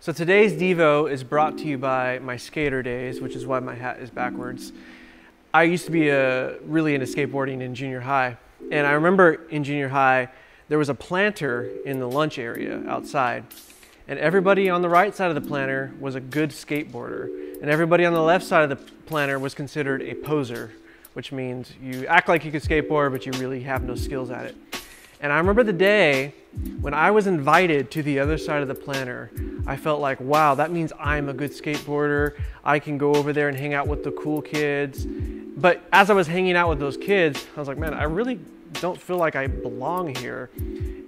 So today's Devo is brought to you by my skater days, which is why my hat is backwards. I used to be really into skateboarding in junior high. And I remember in junior high, there was a planter in the lunch area outside. And everybody on the right side of the planter was a good skateboarder. And everybody on the left side of the planter was considered a poser, which means you act like you could skateboard, but you really have no skills at it. And I remember the day when I was invited to the other side of the planter. I felt like, wow, that means I'm a good skateboarder. I can go over there and hang out with the cool kids. But as I was hanging out with those kids, I was like, man, I really don't feel like I belong here.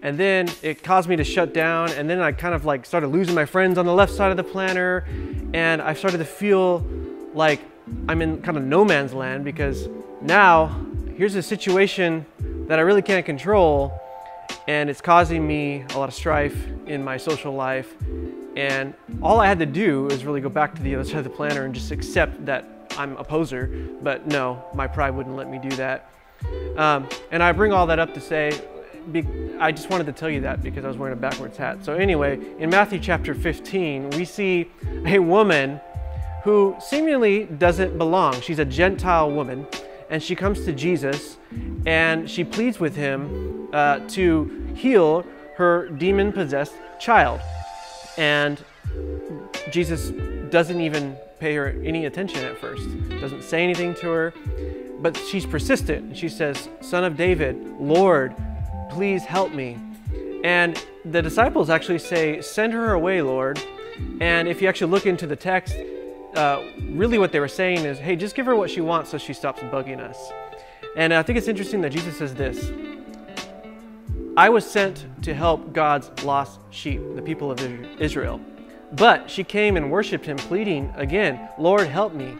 And then it caused me to shut down. And then I kind of like started losing my friends on the left side of the planter. And I started to feel like I'm in kind of no man's land, because now here's a situation that I really can't control. And it's causing me a lot of strife in my social life. And all I had to do is really go back to the other side of the planter and just accept that I'm a poser. But no, my pride wouldn't let me do that. And I bring all that up to say, I just wanted to tell you that because I was wearing a backwards hat. So anyway, in Matthew chapter 15, we see a woman who seemingly doesn't belong. She's a Gentile woman, and she comes to Jesus and she pleads with him to heal her demon-possessed child. And Jesus doesn't even pay her any attention at first, doesn't say anything to her, but she's persistent. She says, "Son of David, Lord, please help me." And the disciples actually say, "Send her away, Lord." And if you actually look into the text, really what they were saying is, hey, just give her what she wants so she stops bugging us. And I think it's interesting that Jesus says this: I was sent to help God's lost sheep, the people of Israel. But she came and worshiped him, pleading again, "Lord, help me."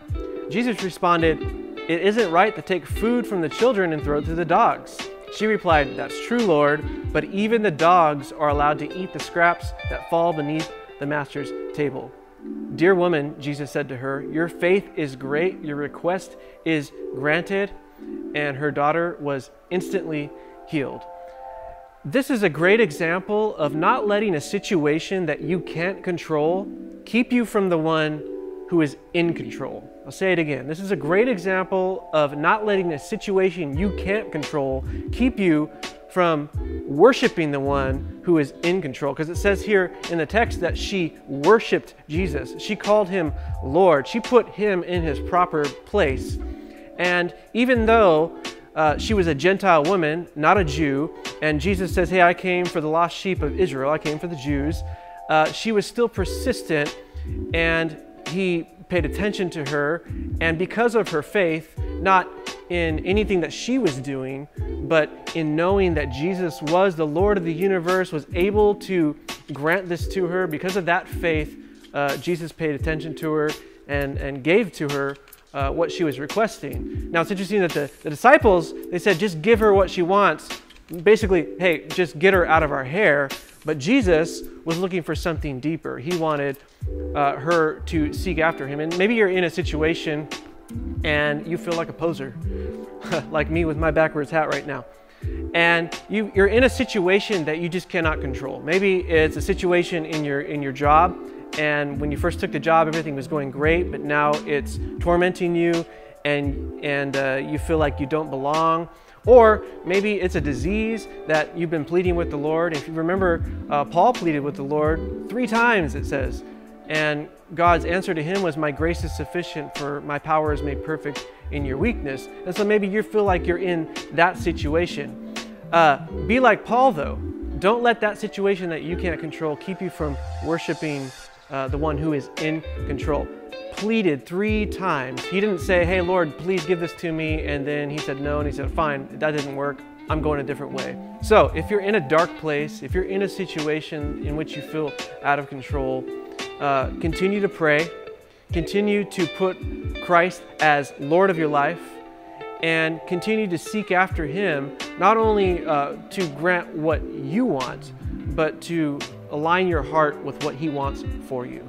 Jesus responded, "It isn't right to take food from the children and throw it to the dogs." She replied, "That's true, Lord, but even the dogs are allowed to eat the scraps that fall beneath the master's table." "Dear woman," Jesus said to her, "your faith is great, your request is granted." And her daughter was instantly healed. This is a great example of not letting a situation that you can't control keep you from the one who is in control. I'll say it again. This is a great example of not letting a situation you can't control keep you from worshiping the one who is in control. Because it says here in the text that she worshiped Jesus. She called him Lord. She put him in his proper place. And even though she was a Gentile woman, not a Jew, and Jesus says, hey, I came for the lost sheep of Israel, I came for the Jews, she was still persistent, and he paid attention to her. And because of her faith, not in anything that she was doing, but in knowing that Jesus was the Lord of the universe, was able to grant this to her, because of that faith, Jesus paid attention to her and gave to her what she was requesting. Now, it's interesting that the disciples, they said, just give her what she wants. Basically, hey, just get her out of our hair. But Jesus was looking for something deeper. He wanted her to seek after him. And maybe you're in a situation and you feel like a poser, like me with my backwards hat right now. And you're in a situation that you just cannot control. Maybe it's a situation in your job, and when you first took the job, everything was going great, but now it's tormenting you, and you feel like you don't belong. Or maybe it's a disease that you've been pleading with the Lord. If you remember, Paul pleaded with the Lord 3 times, it says. And God's answer to him was, my grace is sufficient, for my power is made perfect in your weakness. And so maybe you feel like you're in that situation. Be like Paul, though. Don't let that situation that you can't control keep you from worshiping the one who is in control. Pleaded 3 times. He didn't say, hey, Lord, please give this to me. And then he said no, and he said, fine, that didn't work. I'm going a different way. So if you're in a dark place, if you're in a situation in which you feel out of control, continue to pray. Continue to put Christ as Lord of your life, and continue to seek after him, not only to grant what you want, but to align your heart with what he wants for you.